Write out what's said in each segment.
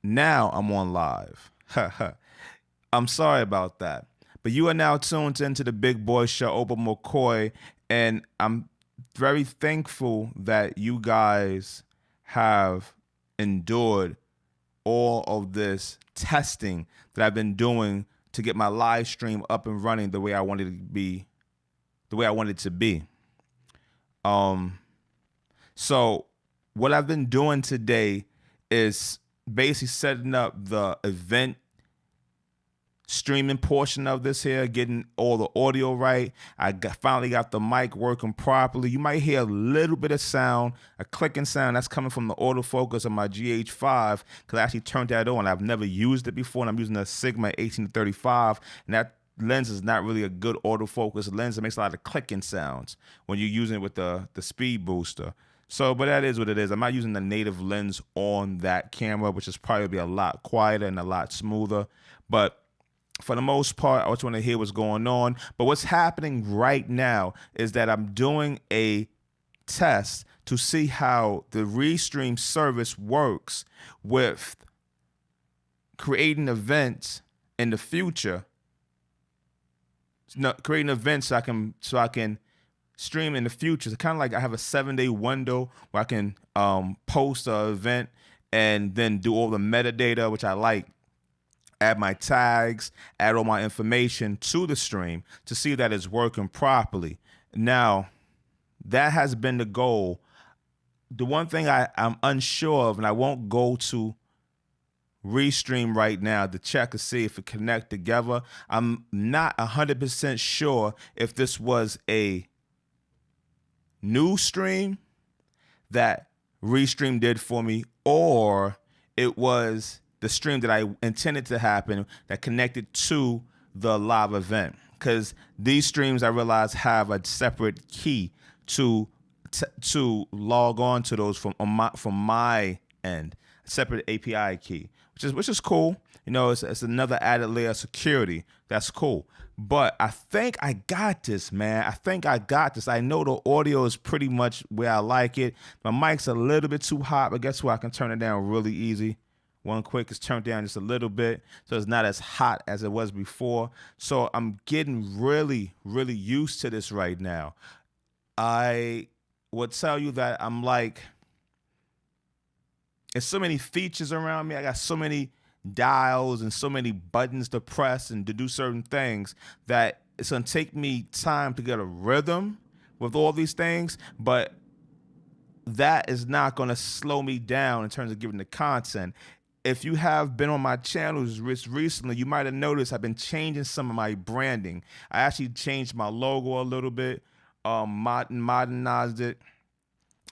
Now I'm on live. I'm sorry about that. But you are now tuned into the Big Boy Show, Oba McCoy, and I'm very thankful that you guys have endured all of this testing that I've been doing to get my live stream up and running the way I wanted it to be, the way I wanted it to be. So what I've been doing today is basically setting up the event streaming portion of this here, getting all the audio right. Finally got the mic working properly. You might hear a little bit of sound, a clicking sound that's coming from the autofocus of my GH5 because I actually turned that on. I've never used it before, and I'm using a Sigma 18-35, and that lens is not really a good autofocus lens. It makes a lot of clicking sounds when you're using it with the speed booster. So, but that is what it is. I'm not using the native lens on that camera, which is probably a lot quieter and a lot smoother. But for the most part, I just want to hear what's going on. But what's happening right now is that I'm doing a test to see how the Restream service works with creating events in the future. No, creating events so I can stream in the future. It's kind of like I have a 7-day window where I can post an event and then do all the metadata, which I like. Add my tags, add all my information to the stream to see that it's working properly. Now, that has been the goal. The one thing I'm unsure of, and I won't go to Restream right now to check to see if it connect together. I'm not 100% sure if this was a new stream that Restream did for me, or it was the stream that I intended to happen that connected to the live event. Because these streams, I realize, have a separate key to log on to those from my end, a separate API key, which is cool. You know, it's another added layer of security. That's cool. But I think I got this, man. I think I got this. I know the audio is pretty much where I like it. My mic's a little bit too hot, but guess what? I can turn it down really easy. One quick is turned down just a little bit, so it's not as hot as it was before. So I'm getting really, really used to this right now. I would tell you that I'm like, there's so many features around me. I got so many dials and so many buttons to press and to do certain things that it's gonna take me time to get a rhythm with all these things, but that is not gonna slow me down in terms of giving the content. If you have been on my channels recently, you might have noticed I've been changing some of my branding. I actually changed my logo a little bit, modernized it.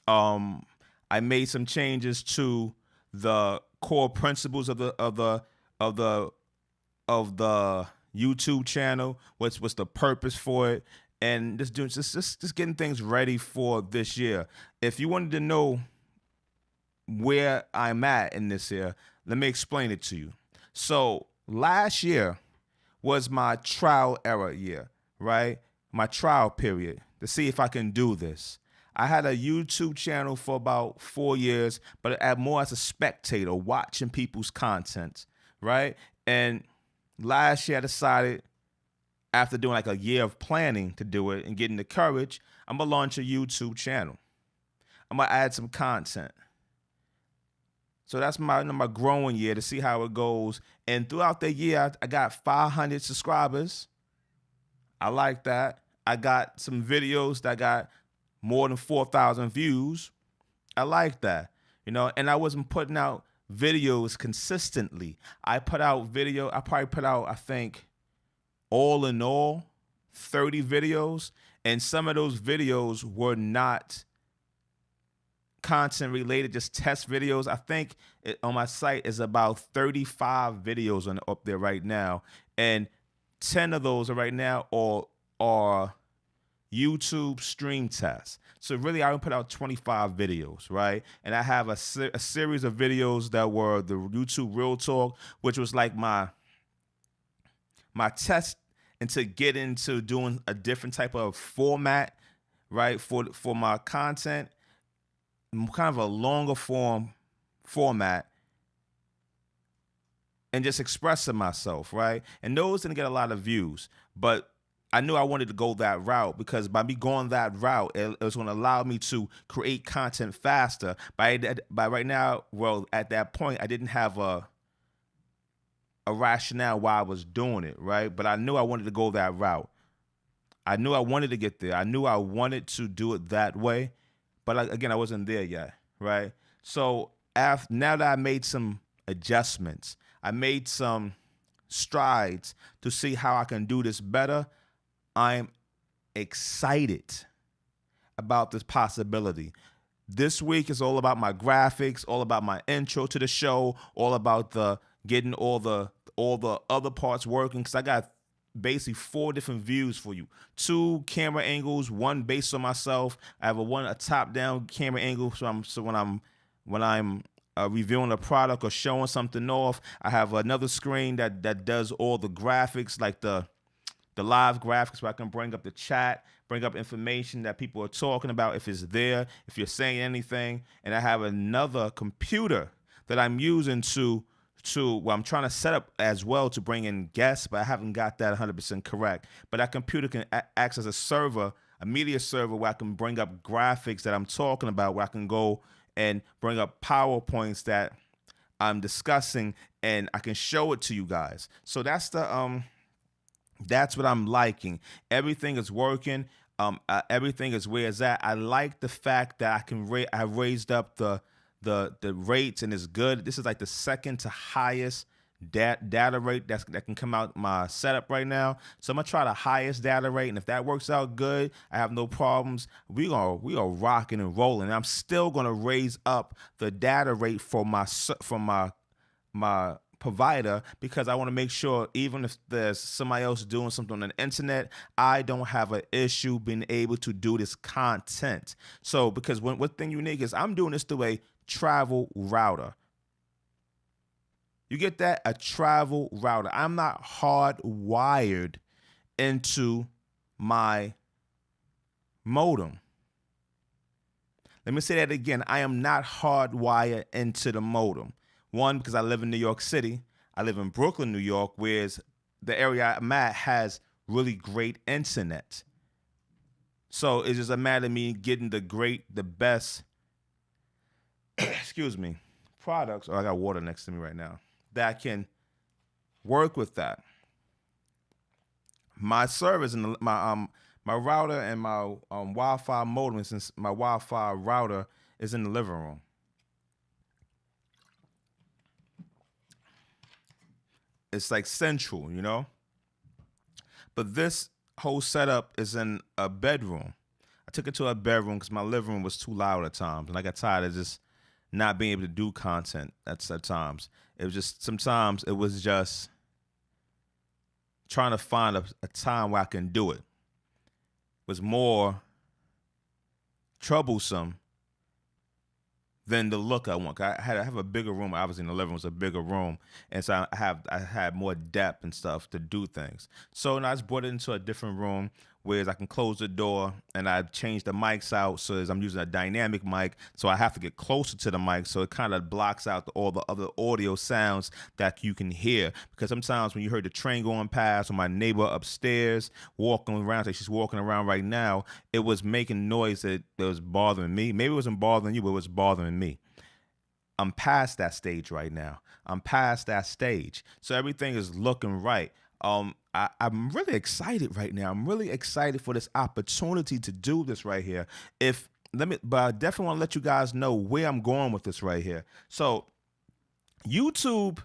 I made some changes to the core principles of the YouTube channel. What's the purpose for it, and just getting things ready for this year. If you wanted to know where I'm at in this year, let me explain it to you. So last year was my trial error year, right? My trial period to see if I can do this. I had a YouTube channel for about 4 years, but more as a spectator, watching people's content, right? And last year I decided, after doing like a year of planning to do it and getting the courage, I'm gonna launch a YouTube channel. I'm gonna add some content. So that's my growing year to see how it goes. And throughout the year, I got 500 subscribers. I like that. I got some videos that got more than 4,000 views. I like that. You know, and I wasn't putting out videos consistently. I probably put out, I think, all in all, 30 videos. And some of those videos were not content related, just test videos. I think on my site is about 35 videos up there right now, and 10 of those are right now are YouTube stream tests. So really, I would put out 25 videos, right? And I have a series of videos that were the YouTube Real Talk, which was like my test into get into doing a different type of format, right? For my content, kind of a longer format and just expressing myself, right? And those didn't get a lot of views, but I knew I wanted to go that route because by me going that route, it was going to allow me to create content faster. By right now, well, at that point, I didn't have a rationale why I was doing it, right? But I knew I wanted to go that route. I knew I wanted to get there. I knew I wanted to do it that way, but again, I wasn't there yet, right? So now that I made some adjustments, I made some strides to see how I can do this better. I'm excited about this possibility. This week is all about my graphics, all about my intro to the show, all about the getting all the other parts working, because I got basically 4 different views for you. 2 camera angles, one based on myself. I have a top-down camera angle, so when I'm reviewing a product or showing something off, I have another screen that does all the graphics, like the live graphics, where I can bring up the chat, bring up information that people are talking about if it's there, if you're saying anything. And I have another computer that I'm using I'm trying to set up as well to bring in guests, but I haven't got that 100% correct. But that computer can act as a server, a media server, where I can bring up graphics that I'm talking about, where I can go and bring up PowerPoints that I'm discussing, and I can show it to you guys. So that's what I'm liking. Everything is working. Everything is where it's at. I like the fact that I raised up the rates, and it's good. This is like the second to highest data rate that can come out my setup right now. So I'm gonna try the highest data rate, and if that works out good, I have no problems. We are rocking and rolling. And I'm still gonna raise up the data rate for my provider, because I want to make sure even if there's somebody else doing something on the internet, I don't have an issue being able to do this content. So because one thing unique is I'm doing this through a travel router. You get that? A travel router. I'm not hardwired into my modem. Let me say that again. I am not hardwired into the modem. One, because I live in New York City. I live in Brooklyn, New York, whereas the area I'm at has really great internet. So it's just a matter of me getting the best, excuse me, products. Oh, I got water next to me right now that can work with that. My service and my router and my Wi-Fi modem, since my Wi-Fi router is in the living room. It's like central, you know? But this whole setup is in a bedroom. I took it to a bedroom because my living room was too loud at times, and I got tired of just not being able to do content at times. Sometimes it was just trying to find a time where I can do it. It was more troublesome than the look I want. I have a bigger room. Obviously, in the living room was a bigger room, and so I had more depth and stuff to do things. So I just brought it into a different room, whereas I can close the door, and I changed the mics out so as I'm using a dynamic mic, so I have to get closer to the mic, so it kind of blocks out all the other audio sounds that you can hear. Because sometimes when you heard the train going past, or my neighbor upstairs walking around, like she's walking around right now, it was making noise that was bothering me. Maybe it wasn't bothering you, but it was bothering me. I'm past that stage right now. I'm past that stage. So everything is looking right. I'm really excited right now. I'm really excited for this opportunity to do this right here. But I definitely want to let you guys know where I'm going with this right here. So YouTube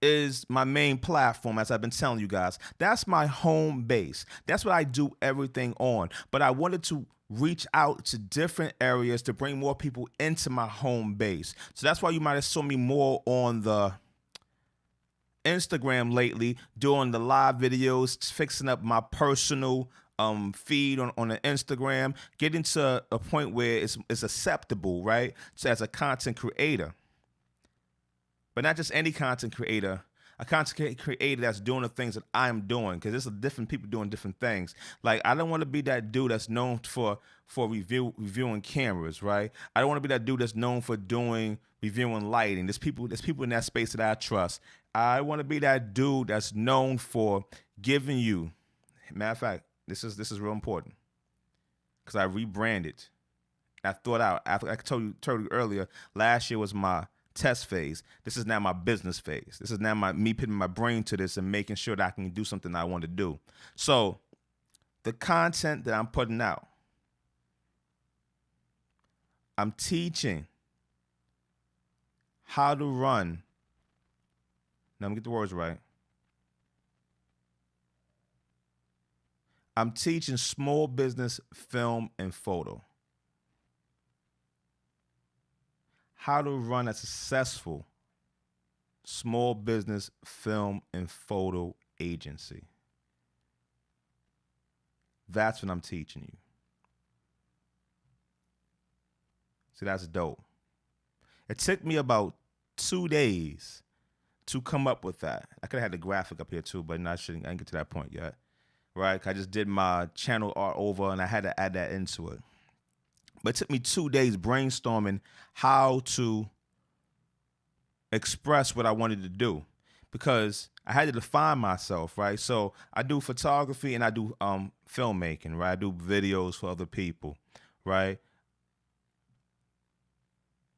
is my main platform, as I've been telling you guys. That's my home base. That's what I do everything on. But I wanted to reach out to different areas to bring more people into my home base. So that's why you might have saw me more on the Instagram lately, doing the live videos, fixing up my personal feed on the Instagram, getting to a point where it's acceptable, right? So as a content creator, but not just any content creator, a content creator that's doing the things that I'm doing, because there's different people doing different things. Like, I don't want to be that dude that's known for reviewing cameras, right? I don't want to be that dude that's known for doing reviewing lighting. There's people in that space that I trust. I want to be that dude that's known for giving you. Matter of fact, this is real important because I rebranded. I thought out. After I told you earlier, last year was my test phase. This is now my business phase. This is now me putting my brain to this and making sure that I can do something I want to do. So the content that I'm putting out, I'm teaching how to run. Now, let me get the words right. I'm teaching small business film and photo. How to run a successful small business film and photo agency. That's what I'm teaching you. See, that's dope. It took me about 2 days to come up with that. I could have had the graphic up here too, but I didn't get to that point yet. Right? I just did my channel art over and I had to add that into it. But it took me 2 days brainstorming how to express what I wanted to do because I had to define myself, right? So I do photography and I do filmmaking, right? I do videos for other people, right?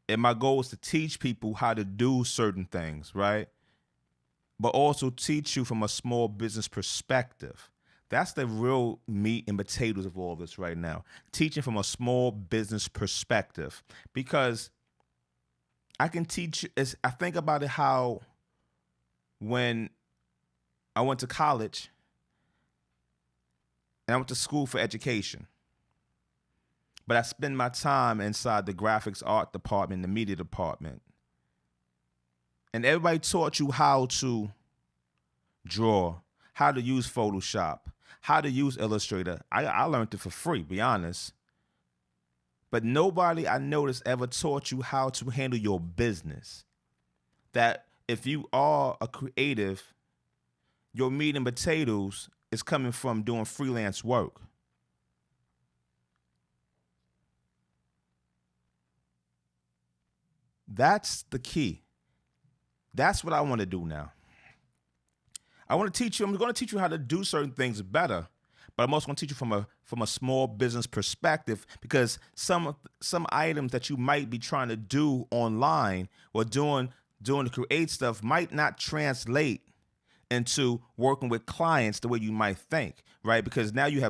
And my goal is to teach people how to do certain things, right? But also teach you from a small business perspective. That's the real meat and potatoes of all this right now. Teaching from a small business perspective. Because I can teach, I think about it how when I went to college and I went to school for education, but I spend my time inside the graphics art department, the media department. And everybody taught you how to draw, how to use Photoshop, how to use Illustrator. I learned it for free, be honest. But nobody I noticed ever taught you how to handle your business. That if you are a creative, your meat and potatoes is coming from doing freelance work. That's the key. That's what I want to do now. I want to teach you. I'm going to teach you how to do certain things better, but I'm also going to teach you from a small business perspective because some items that you might be trying to do online or doing the create stuff might not translate into working with clients the way you might think, right? Because now you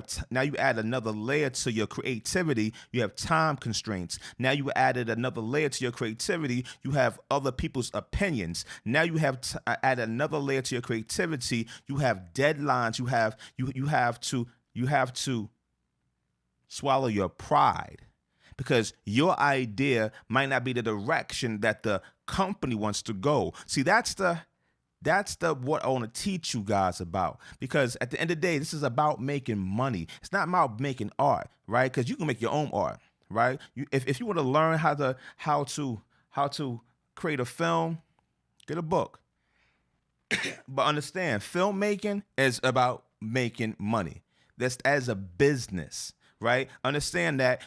add another layer to your creativity. You have time constraints. Now you added another layer to your creativity. You have other people's opinions. Now you have added another layer to your creativity. You have deadlines. You have to swallow your pride because your idea might not be the direction that the company wants to go. See, that's what I want to teach you guys about. Because at the end of the day, this is about making money. It's not about making art, right? Because you can make your own art, right? If you want to learn how to create a film, get a book. But understand, filmmaking is about making money. That's as a business, right? Understand that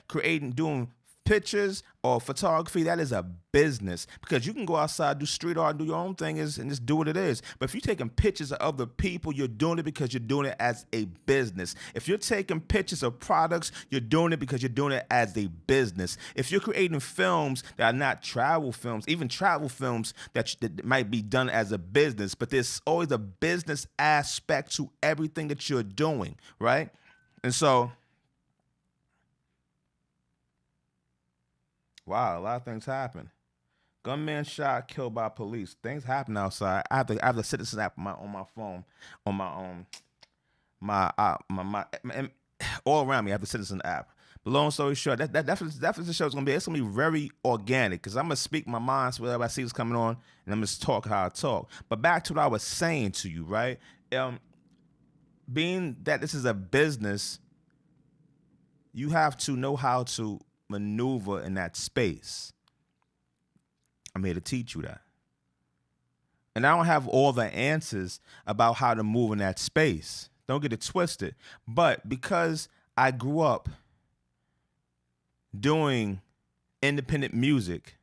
doing pictures or photography, that is a business because you can go outside, do street art, do your own thing and just do what it is. But if you're taking pictures of other people, you're doing it because you're doing it as a business. If you're taking pictures of products, you're doing it because you're doing it as a business. If you're creating films that are not travel films, even travel films that might be done as a business, but there's always a business aspect to everything that you're doing, right? And so, wow, a lot of things happen. Gunman shot, killed by police. Things happen outside. I have the Citizen app on my phone, on my and all around me. I have the Citizen app. But long story short, that definitely show is gonna be very organic because I'm gonna speak my mind so whatever I see is coming on, and I'm just talk how I talk. But back to what I was saying to you, right? Being that this is a business, you have to know how to maneuver in that space. I'm here to teach you that. And I don't have all the answers about how to move in that space. Don't get it twisted. But because I grew up doing independent music,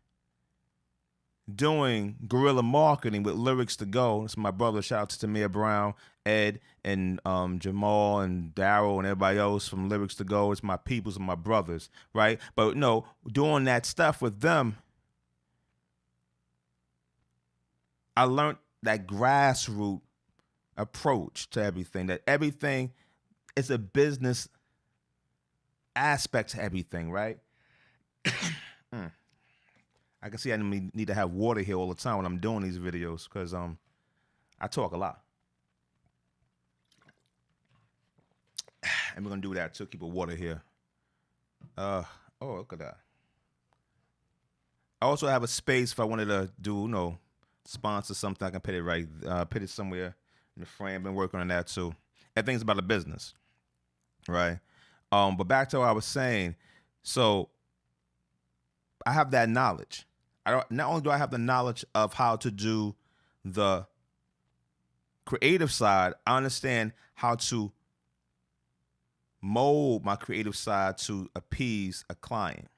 doing guerrilla marketing with Lyrics to Go. It's my brother. Shout out to Tamir Brown, Ed, and Jamal and Daryl and everybody else from Lyrics to Go. It's my peoples and my brothers, right? But no, doing that stuff with them, I learned that grassroots approach to everything. That everything is a business aspect to everything, right? I can see I need to have water here all the time when I'm doing these videos because I talk a lot. And we're gonna do that too. Keep a water here. Oh, look at that. I also have a space if I wanted to do, sponsor something. I can put it right, put it somewhere in the frame. Been working on that too. Everything's about a business, right? But back to what I was saying. So I have that knowledge. Not only do I have the knowledge of how to do the creative side, I understand how to mold my creative side to appease a client,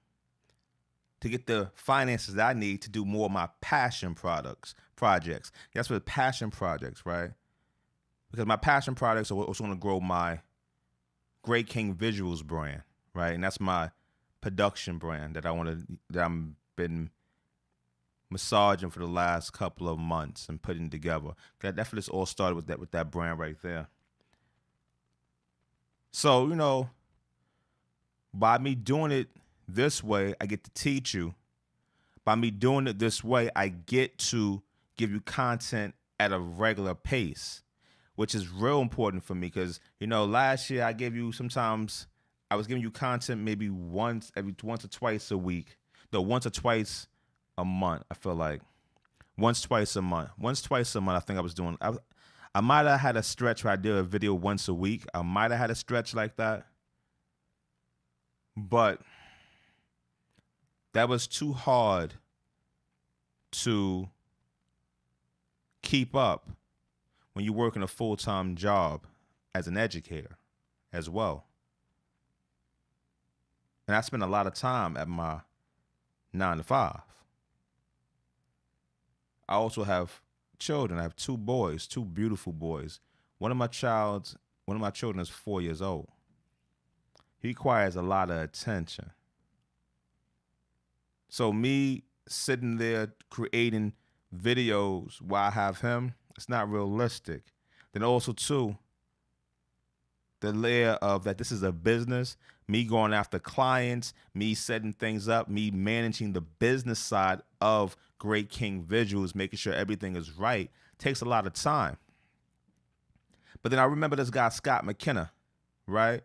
to get the finances that I need to do more of my passion projects. That's what passion projects, right? Because my passion projects are what's going to grow my Great King Visuals brand, right? And that's my production brand that I'm been massaging for the last couple of months and putting together. That's what this all started with that brand right there. So, by me doing it this way, I get to teach you. By me doing it this way, I get to give you content at a regular pace, which is real important for me because, last year I was giving you content maybe once or twice a week. No, once or twice a month, I feel like. Twice a month, I think I was doing. I might have had a stretch where I did a video once a week. I might have had a stretch like that. But that was too hard to keep up when you're working a full-time job as an educator as well. And I spend a lot of time at my 9 to 5. I also have children. I have 2 boys, 2 beautiful boys. One of my children is 4 years old. He requires a lot of attention. So me sitting there creating videos while I have him, it's not realistic. Then also too, the layer of that this is a business, me going after clients, me setting things up, me managing the business side of Great King Visuals, making sure everything is right, takes a lot of time. But then I remember this guy, Scott McKenna, right?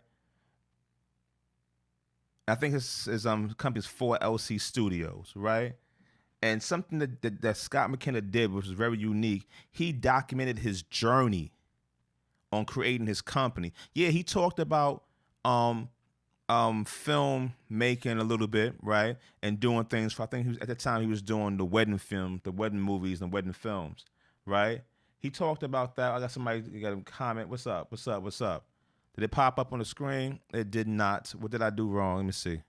I think his company's 4LC Studios, right? And something that Scott McKenna did, which was very unique, he documented his journey on creating his company. Yeah, he talked about film making a little bit, right? And doing things for, I think at the time he was doing the wedding film, the wedding movies and wedding films, right? He talked about that. I got somebody got a comment. What's up? Did it pop up on the screen? It did not. What did I do wrong? Let me see.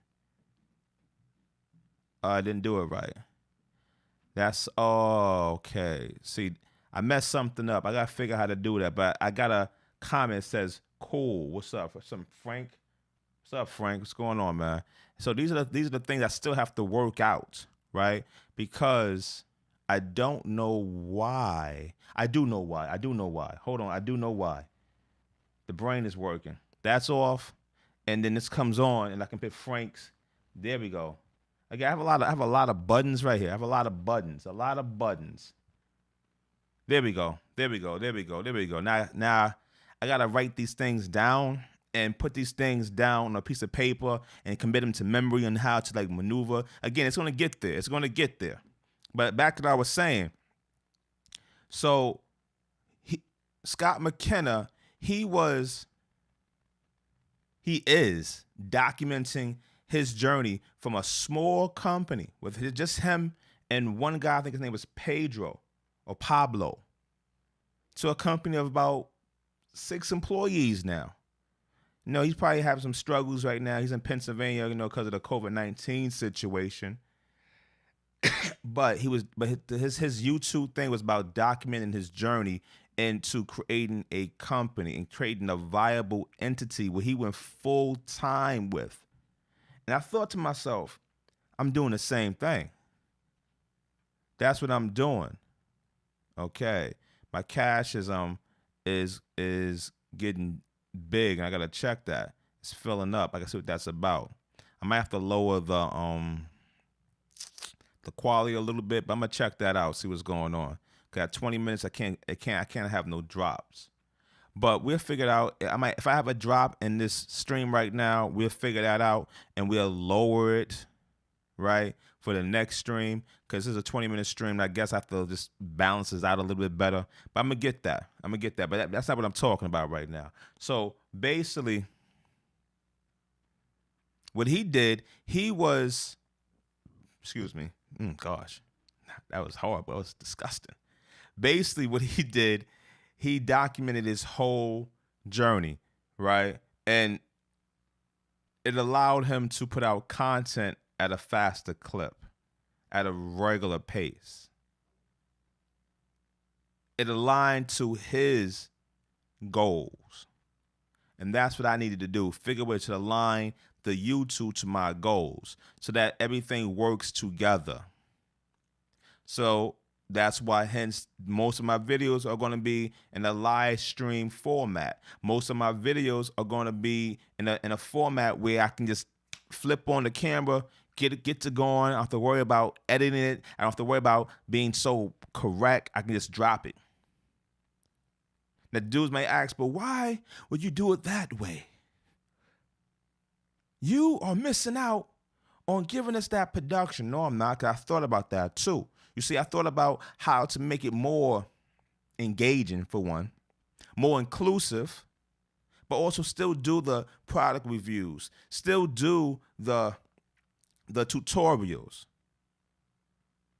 I didn't do it right. Okay. See, I messed something up. I got to figure out how to do that. But I got a comment that says, cool. What's up? Some Frank. What's up, Frank? What's going on, man? So these are the things I still have to work out, right? Because I don't know why. I do know why. Hold on. I do know why. The brain is working. That's off. And then this comes on and I can pick Frank's. There we go. Again, I have a lot of buttons right here. I have a lot of buttons. There we go. Now I gotta write these things down and put these things down on a piece of paper and commit them to memory and how to maneuver. Again, it's gonna get there. But back to what I was saying. So Scott McKenna, he is documenting his journey from a small company with just him and one guy, I think his name was Pedro or Pablo, to a company of about 6 employees now. He's probably having some struggles right now. He's in Pennsylvania, because of the COVID-19 situation. but his YouTube thing was about documenting his journey into creating a company and creating a viable entity where he went full time with. And I thought to myself, I'm doing the same thing. That's what I'm doing. Okay. My cash is getting big, and I gotta check that. It's filling up. I gotta see what that's about. I might have to lower the quality a little bit, but I'm gonna check that out, see what's going on. Cause at 20 minutes, I can't have no drops. But we'll figure it out. If I have a drop in this stream right now, we'll figure that out and we'll lower it, right, for the next stream. Cause this is a 20-minute stream. I guess I have to just balance this out a little bit better. But I'm gonna get that. But that's not what I'm talking about right now. So basically, what he did, he was, excuse me, gosh, that was horrible. That was disgusting. Basically, what he did, he documented his whole journey, right? And it allowed him to put out content at a faster clip, at a regular pace. It aligned to his goals. And that's what I needed to do. Figure a way to align the YouTube to my goals so that everything works together. So that's why, hence, most of my videos are going to be in a live stream format. Most of my videos are going to be in a format where I can just flip on the camera, get to going. I don't have to worry about editing it. I don't have to worry about being so correct. I can just drop it. Now, dudes may ask, but why would you do it that way? You are missing out on giving us that production. No, I'm not, because I thought about that too. You see, I thought about how to make it more engaging, for one, more inclusive, but also still do the product reviews, still do the tutorials.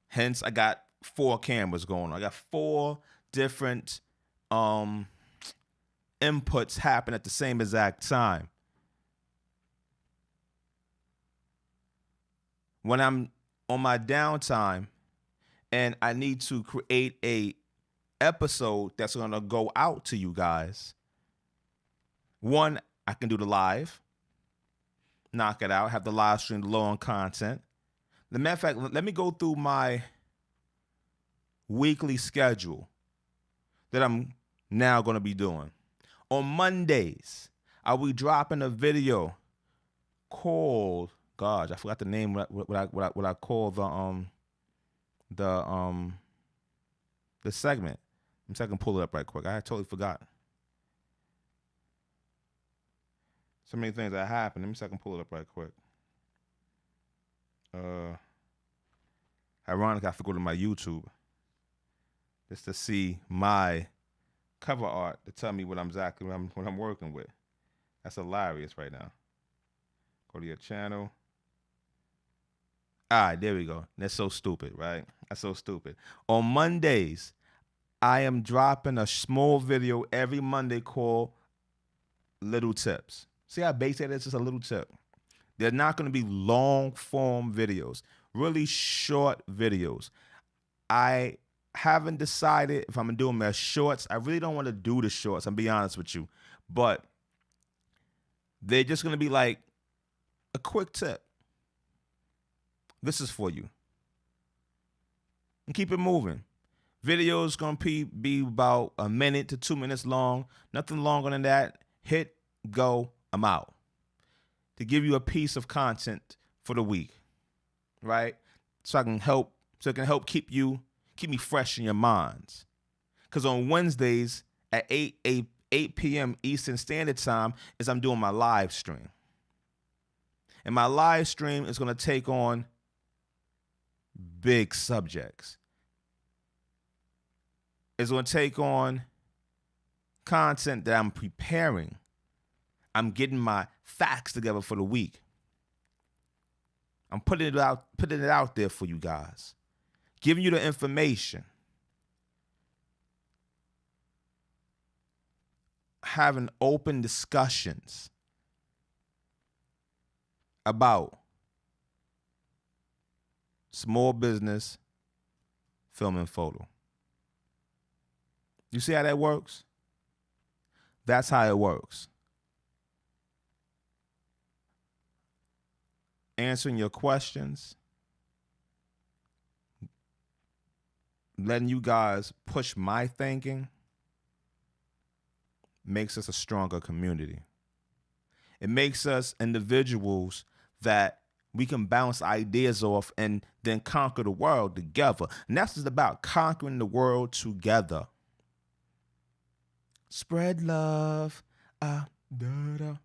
Hence, I got 4 cameras going on. I got 4 different inputs happen at the same exact time. When I'm on my downtime and I need to create a episode that's going to go out to you guys, one, I can do the live, knock it out, have the live stream low on content. As a matter of fact, let me go through my weekly schedule that I'm now going to be doing. On Mondays, I will be dropping a video called, gosh, I forgot the name. What I call the segment. Let me see if I can pull it up right quick. I totally forgot. So many things that happened. Let me see if I can pull it up right quick. Ironically, I have to go to my YouTube just to see my cover art to tell me what I'm working with. That's hilarious right now. Go to your channel. All right, there we go. That's so stupid, right? That's so stupid. On Mondays, I am dropping a small video every Monday called Little Tips. See how basic it is? Just a little tip. They're not going to be long form videos, really short videos. I haven't decided if I'm going to do them as shorts. I really don't want to do the shorts, I'll be honest with you. But they're just going to be like a quick tip. This is for you. And keep it moving. Videos going to be about 1 minute to 2 minutes long. Nothing longer than that. Hit, go, I'm out. To give you a piece of content for the week, right? So it can help keep me fresh in your minds. Because on Wednesdays at 8 p.m. Eastern Standard Time is I'm doing my live stream. And my live stream is going to take on big subjects. It's going to take on content that I'm preparing. I'm getting my facts together for the week. I'm putting it out there for you guys. Giving you the information. Having open discussions about small business, film and photo. You see how that works? That's how it works. Answering your questions, letting you guys push my thinking makes us a stronger community. It makes us individuals that we can bounce ideas off and then conquer the world together. And that's just about conquering the world together. Spread love. Da, da.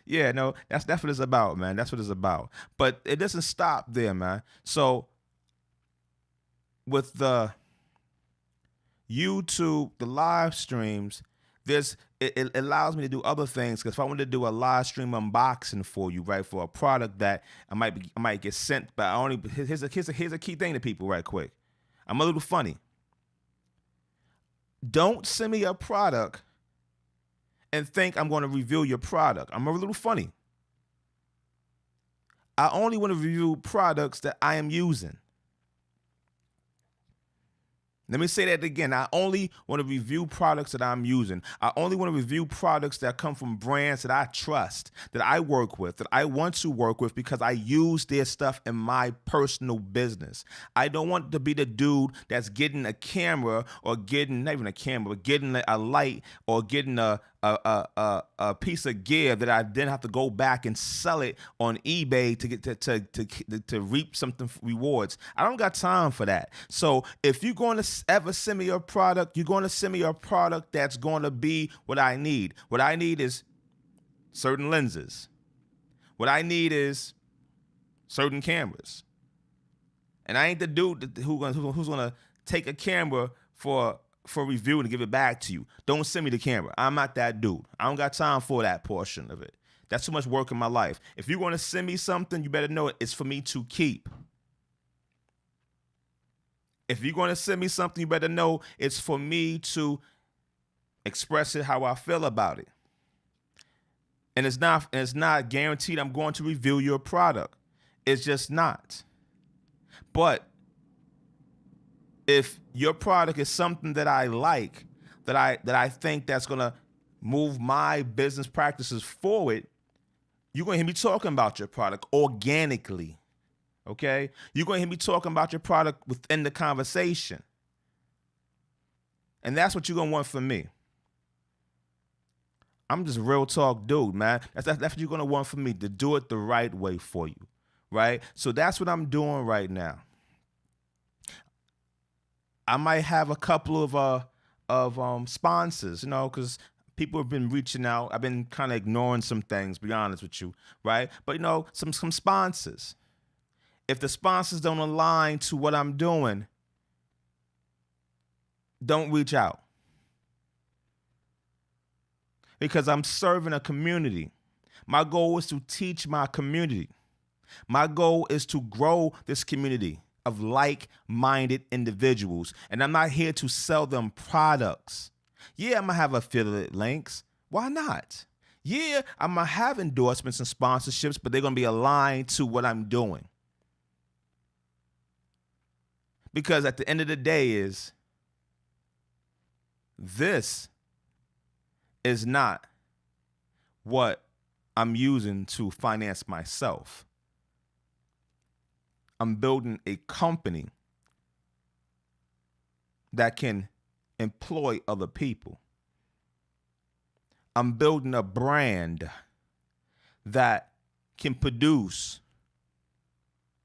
Yeah, no, that's what it's about, man. That's what it's about. But it doesn't stop there, man. So with the YouTube, the live streams, it allows me to do other things. Because if I wanted to do a live stream unboxing for you, right, for a product that I might get sent, but here's a key thing to people, right quick. I'm a little funny. Don't send me a product and think I'm going to review your product. I'm a little funny. I only want to review products that I am using. Let me say that again. I only want to review products that I'm using. I only want to review products that come from brands that I trust, that I work with, that I want to work with because I use their stuff in my personal business. I don't want to be the dude that's getting a camera or getting, not even a camera, but getting a light or getting a piece of gear that I then have to go back and sell it on eBay to get to reap something rewards. I don't got time for that. So if you're going to ever send me a product, you're going to send me a product that's going to be what I need. What I need is certain lenses. What I need is certain cameras. And I ain't the dude who's gonna take a camera for review and give it back to you. Don't send me the camera. I'm not that dude. I don't got time for that portion of it. That's too much work in my life. If you're going to send me something, you better know it's for me to keep. If you're going to send me something, you better know it's for me to express it how I feel about it. And it's not guaranteed I'm going to review your product. It's just not. But if your product is something that I like, that I think that's gonna move my business practices forward, you're gonna hear me talking about your product organically. Okay? You're gonna hear me talking about your product within the conversation. And that's what you're gonna want from me. I'm just a real talk dude, man. That's what you're gonna want from me, to do it the right way for you. Right? So that's what I'm doing right now. I might have a couple of sponsors, you know, because people have been reaching out. I've been kind of ignoring some things, be honest with you, right? But, you know, some sponsors. If the sponsors don't align to what I'm doing, don't reach out. Because I'm serving a community. My goal is to teach my community. My goal is to grow this community of like-minded individuals. And I'm not here to sell them products. Yeah, I'm going to have affiliate links. Why not? Yeah, I'm going to have endorsements and sponsorships, but they're going to be aligned to what I'm doing. Because at the end of the day this is not what I'm using to finance myself. I'm building a company that can employ other people. I'm building a brand that can produce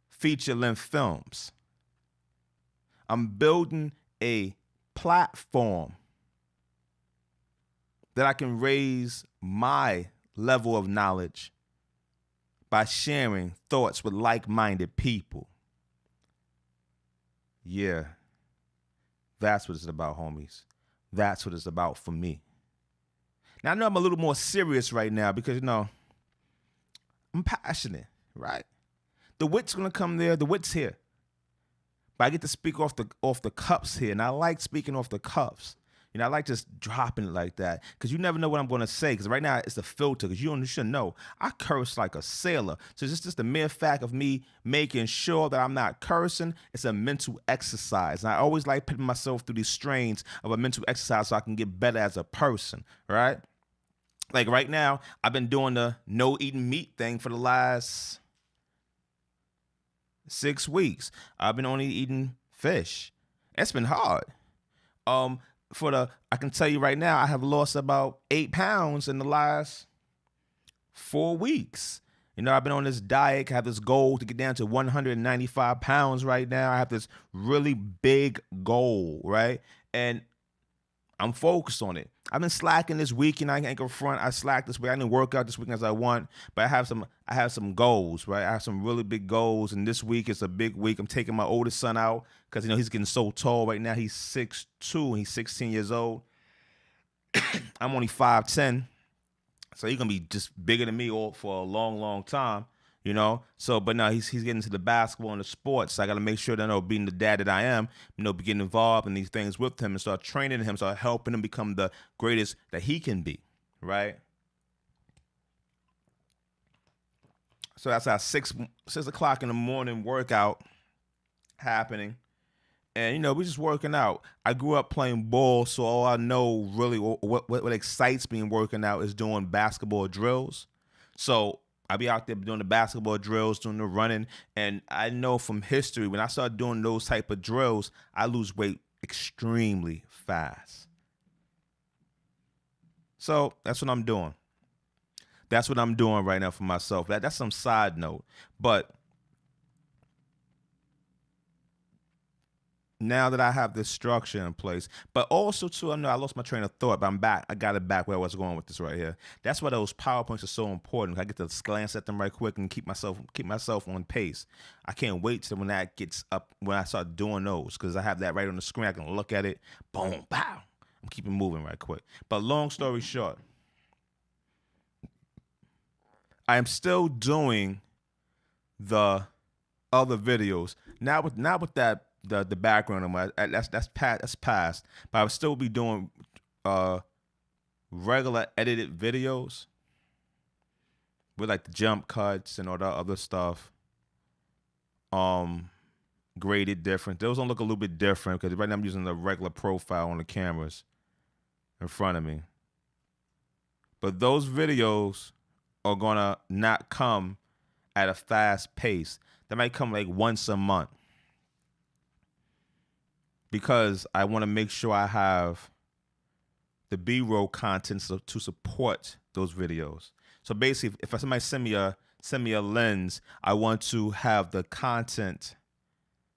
feature-length films. I'm building a platform that I can raise my level of knowledge by sharing thoughts with like-minded people. Yeah, that's what it's about, homies. That's what it's about for me. Now, I know I'm a little more serious right now because, you know, I'm passionate, right? The wit's going to come there. The wit's here. But I get to speak off the cuffs here, and I like speaking off the cuffs. You know, I like just dropping it like that because you never know what I'm going to say. Because right now it's a filter because you should know I curse like a sailor. So just the mere fact of me making sure that I'm not cursing, it's a mental exercise. And I always like putting myself through these strains of a mental exercise so I can get better as a person, right? Like right now, I've been doing the no eating meat thing for the last 6 weeks. I've been only eating fish. It's been hard. Um, I can tell you right now, I have lost about 8 pounds in the last 4 weeks. You know, I've been on this diet. I have this goal to get down to 195 pounds right now. I have this really big goal, right? And I'm focused on it. I've been slacking this week, and I ain't gonna front. I slacked this week. I didn't work out this weekend as I want, but I have some goals, right? I have some really big goals, and this week is a big week. I'm taking my oldest son out because he's getting so tall right now. He's 6'2", he's 16 years old. I'm only 5'10", so he's gonna be just bigger than me all for a long, long time. So but now he's getting into the basketball and the sports. So I got to make sure that being the dad that I am, be getting involved in these things with him and start training him, start helping him become the greatest that he can be, right? So that's our 6 o'clock in the morning workout happening, and we just working out. I grew up playing ball, so all I know really what excites me in working out is doing basketball drills. So I be out there doing the basketball drills, doing the running, and I know from history when I start doing those type of drills, I lose weight extremely fast. So that's what I'm doing. That's what I'm doing right now for myself. That's some side note, but now that I have this structure in place, but also too, I know I lost my train of thought, but I'm back. I got it back where I was going with this right here. That's why those PowerPoints are so important. I get to glance at them right quick and keep myself on pace. I can't wait till when that gets up, when I start doing those, because I have that right on the screen. I can look at it, boom, pow. I'm keeping moving right quick. But long story short, I am still doing the other videos now with that the background of my that's past, but I would still be doing regular edited videos with like the jump cuts and all that other stuff, graded different. Those don't look a little bit different because right now I'm using the regular profile on the cameras in front of me, but those videos are gonna not come at a fast pace. They might come like once a month, because I want to make sure I have the B-roll content to support those videos. So basically, if somebody send me a lens, I want to have the content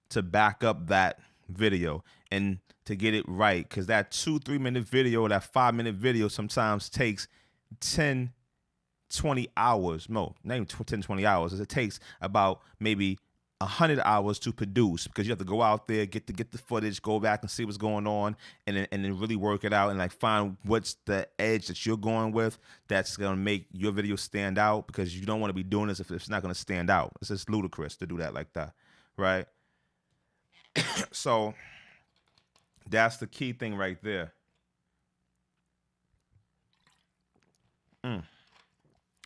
to back up that video and to get it right, because that 2-3 minute video, that 5 minute video sometimes takes 10, 20 hours. No, not even 10, 20 hours. It takes about maybe 100 hours to produce, because you have to go out there, get the footage, go back and see what's going on, and then really work it out and like find what's the edge that you're going with that's gonna make your video stand out, because you don't want to be doing this if it's not gonna stand out. It's just ludicrous to do that like that, right? So that's the key thing right there.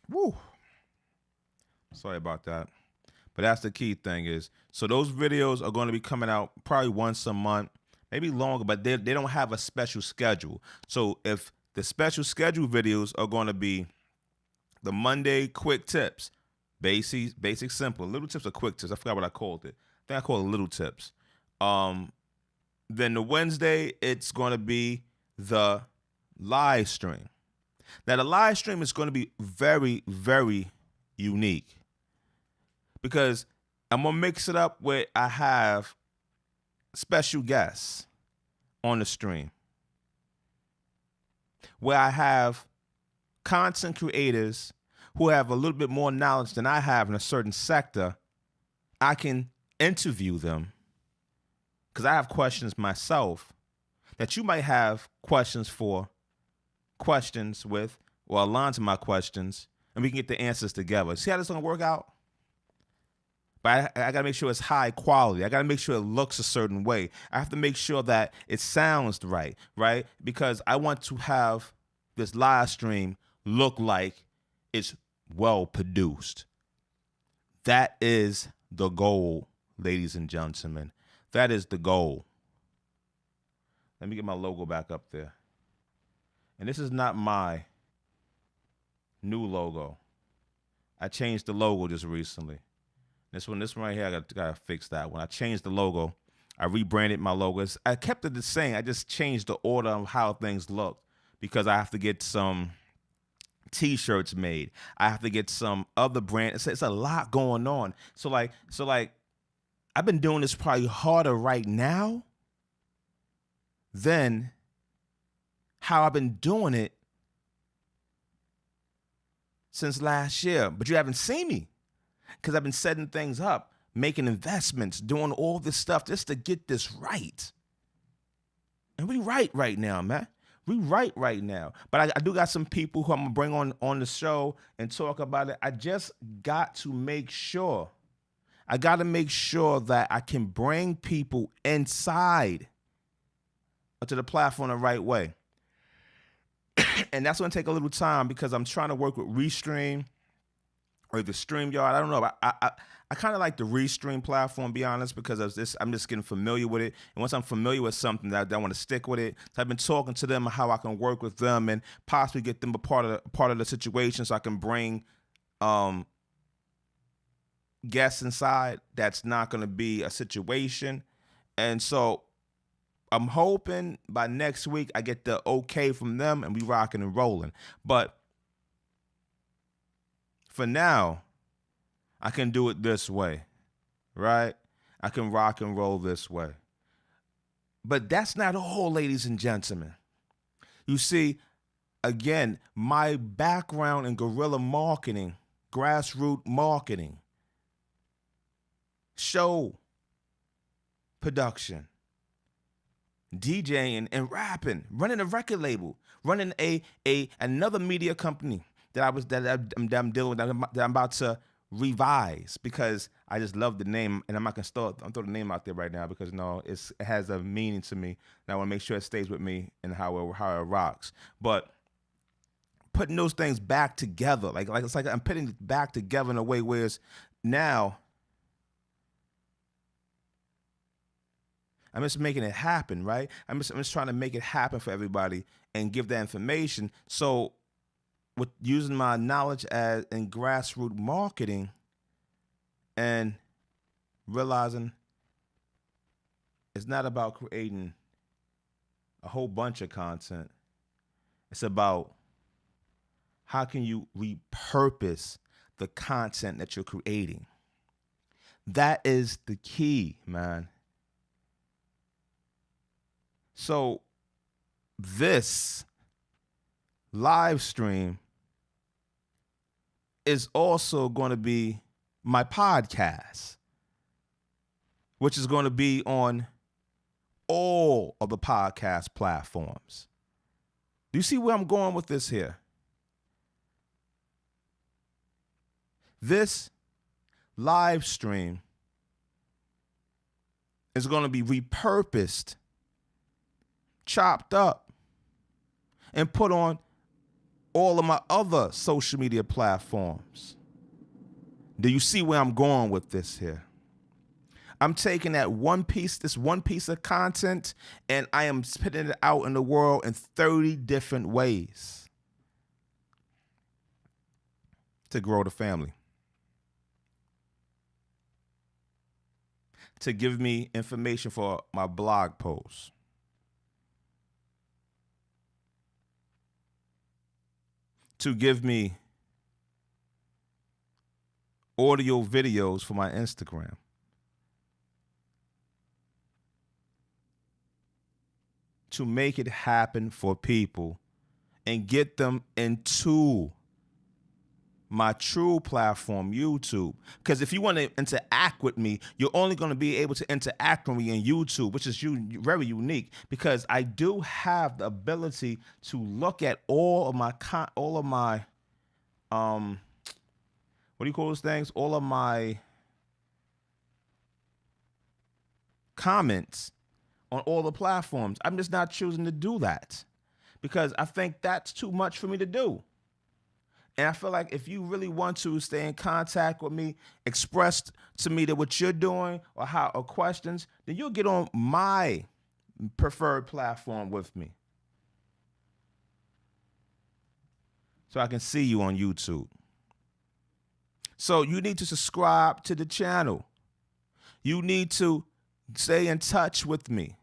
Woo. Sorry about that. But that's the key thing is, so those videos are going to be coming out probably once a month, maybe longer, but they don't have a special schedule. So if the special schedule videos are going to be the Monday quick tips, basic, simple, little tips or quick tips. I forgot what I called it. I think I called it little tips. Then the Wednesday, it's going to be the live stream. Now the live stream is going to be very, very unique, because I'm going to mix it up where I have special guests on the stream, where I have content creators who have a little bit more knowledge than I have in a certain sector. I can interview them because I have questions myself that you might have questions with, or align to my questions, and we can get the answers together. See how this is going to work out? But I got to make sure it's high quality. I got to make sure it looks a certain way. I have to make sure that it sounds right, right? Because I want to have this live stream look like it's well produced. That is the goal, ladies and gentlemen. That is the goal. Let me get my logo back up there. And this is not my new logo. I changed the logo just recently. This one right here, I gotta fix that one. I changed the logo. I rebranded my logos. I kept it the same. I just changed the order of how things look because I have to get some T-shirts made. I have to get some other brand. It's a lot going on. So like, I've been doing this probably harder right now than how I've been doing it since last year. But you haven't seen me. Because I've been setting things up, making investments, doing all this stuff just to get this right. And we right now, man. We right now. But I do got some people who I'm going to bring on the show and talk about it. I just got to make sure. I got to make sure that I can bring people inside to the platform the right way. And that's going to take a little time because I'm trying to work with Restream or the StreamYard. I don't know. I kind of like the Restream platform, be honest, because of this, I'm just getting familiar with it. And once I'm familiar with something, I want to stick with it. So I've been talking to them how I can work with them and possibly get them a part of the situation, so I can bring guests inside. That's not going to be a situation. And so I'm hoping by next week I get the okay from them and we rocking and rolling. But for now, I can do it this way, right? I can rock and roll this way. But that's not all, ladies and gentlemen. You see, again, my background in guerrilla marketing, grassroots marketing, show production, DJing and rapping, running a record label, running another media company that I'm dealing with, that I'm about to revise because I just love the name, and I'm not gonna throw the name out there right now because it has a meaning to me, and I want to make sure it stays with me and how it rocks. But putting those things back together, like it's like I'm putting it back together in a way where it's now I'm just making it happen, right? I'm just trying to make it happen for everybody and give that information. So with using my knowledge in grassroots marketing and realizing it's not about creating a whole bunch of content. It's about how can you repurpose the content that you're creating. That is the key, man. So this live stream is also going to be my podcast, which is going to be on all of the podcast platforms. Do you see where I'm going with this here? This live stream is going to be repurposed, chopped up, and put on all of my other social media platforms. Do you see where I'm going with this here? I'm taking this one piece of content, and I am spitting it out in the world in 30 different ways to grow the family, to give me information for my blog posts, to give me audio videos for my Instagram, to make it happen for people and get them into my true platform, YouTube. Because if you want to interact with me, you're only going to be able to interact with me in YouTube, which is very unique, because I do have the ability to look at all of my what do you call those things? All of my comments on all the platforms. I'm just not choosing to do that because I think that's too much for me to do. And I feel like if you really want to stay in contact with me, express to me that what you're doing or questions, then you'll get on my preferred platform with me. So I can see you on YouTube. So you need to subscribe to the channel. You need to stay in touch with me.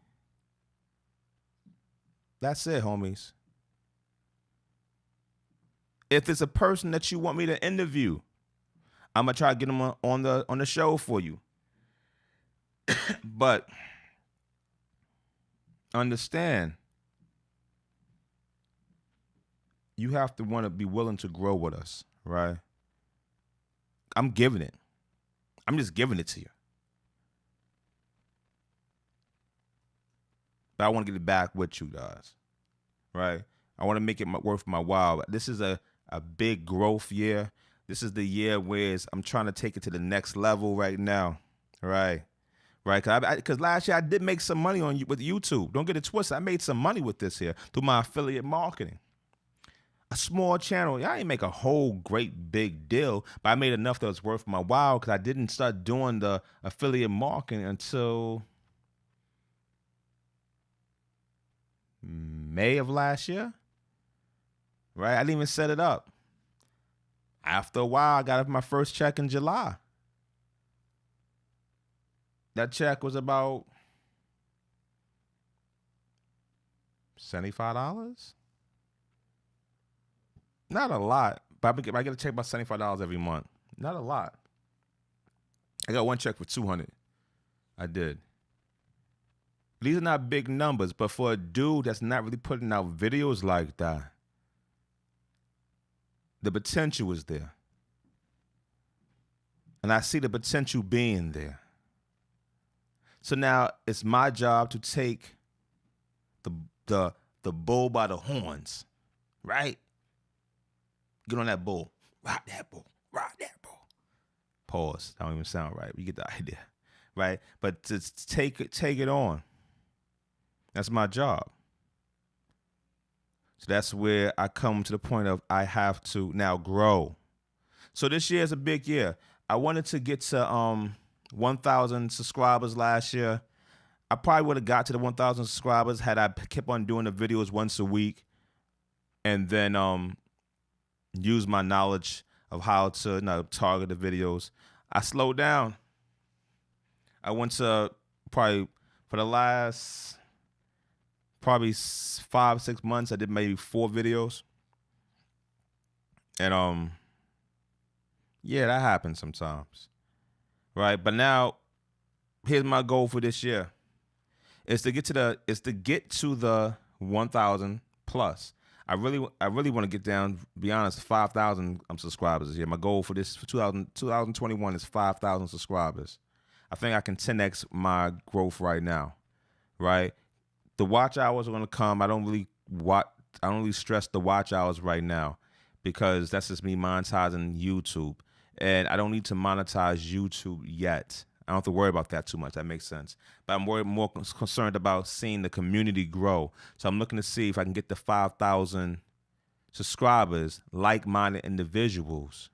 That's it, homies. If there's a person that you want me to interview, I'm gonna try to get them on the show for you. But understand, you have to want to be willing to grow with us, right? I'm giving it. I'm just giving it to you. But I want to get it back with you guys, right? I want to make it worth my while. This is a big growth year. This is the year where I'm trying to take it to the next level right now, right? Right, because last year I did make some money with YouTube. Don't get it twisted. I made some money with this here through my affiliate marketing. A small channel. I didn't make a whole great big deal, but I made enough that was worth my while because I didn't start doing the affiliate marketing until May of last year. Right? I didn't even set it up. After a while, I got my first check in July. That check was about $75. Not a lot, but I get a check about $75 every month. Not a lot. I got one check for $200. I did. These are not big numbers, but for a dude that's not really putting out videos like that, the potential is there. And I see the potential being there. So now it's my job to take the bull by the horns, right? Get on that bull. Ride that bull. Ride that bull. Pause. That don't even sound right. You get the idea, right? But to take it on. That's my job. So that's where I come to the point of I have to now grow. So this year is a big year. I wanted to get to 1,000 subscribers last year. I probably would have got to the 1,000 subscribers had I kept on doing the videos once a week and then use my knowledge of how to target the videos. I slowed down. I went to probably for the last 5-6 months, I did maybe 4 videos. And yeah, that happens sometimes. Right? But now here's my goal for this year. Is to get to the 1,000 plus. I really want to get down, be honest, 5,000 subscribers this year. My goal for 2021 is 5,000 subscribers. I think I can 10x my growth right now, right? The watch hours are going to come. I don't really stress the watch hours right now because that's just me monetizing YouTube. And I don't need to monetize YouTube yet. I don't have to worry about that too much. That makes sense. But I'm more concerned about seeing the community grow. So I'm looking to see if I can get to 5,000 subscribers, like-minded individuals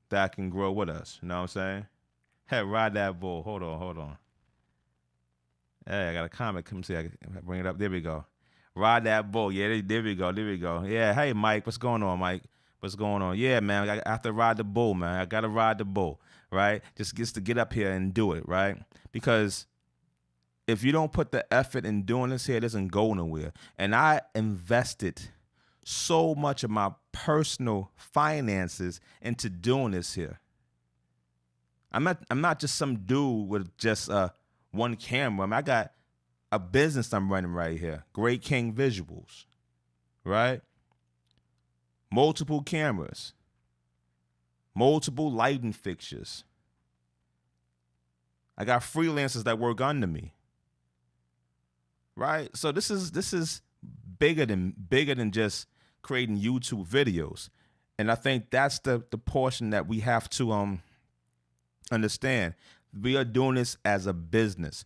that can grow with us. You know what I'm saying? Hey, ride that bull. Hold on. Hey, I got a comment. Come see. I can bring it up. There we go. Ride that bull. Yeah, there we go. Yeah. Hey, Mike. What's going on, Mike? What's going on? Yeah, man. I have to ride the bull, man. I got to ride the bull, right? Just gets to get up here and do it, right? Because if you don't put the effort in doing this here, it doesn't go nowhere. And I invested so much of my personal finances into doing this here. I'm not just some dude with just one camera. I mean, I got a business I'm running right here. Great King Visuals, right? Multiple cameras, multiple lighting fixtures. I got freelancers that work under me, right? So this is bigger than just creating YouTube videos, and I think that's the portion that we have to understand. We are doing this as a business.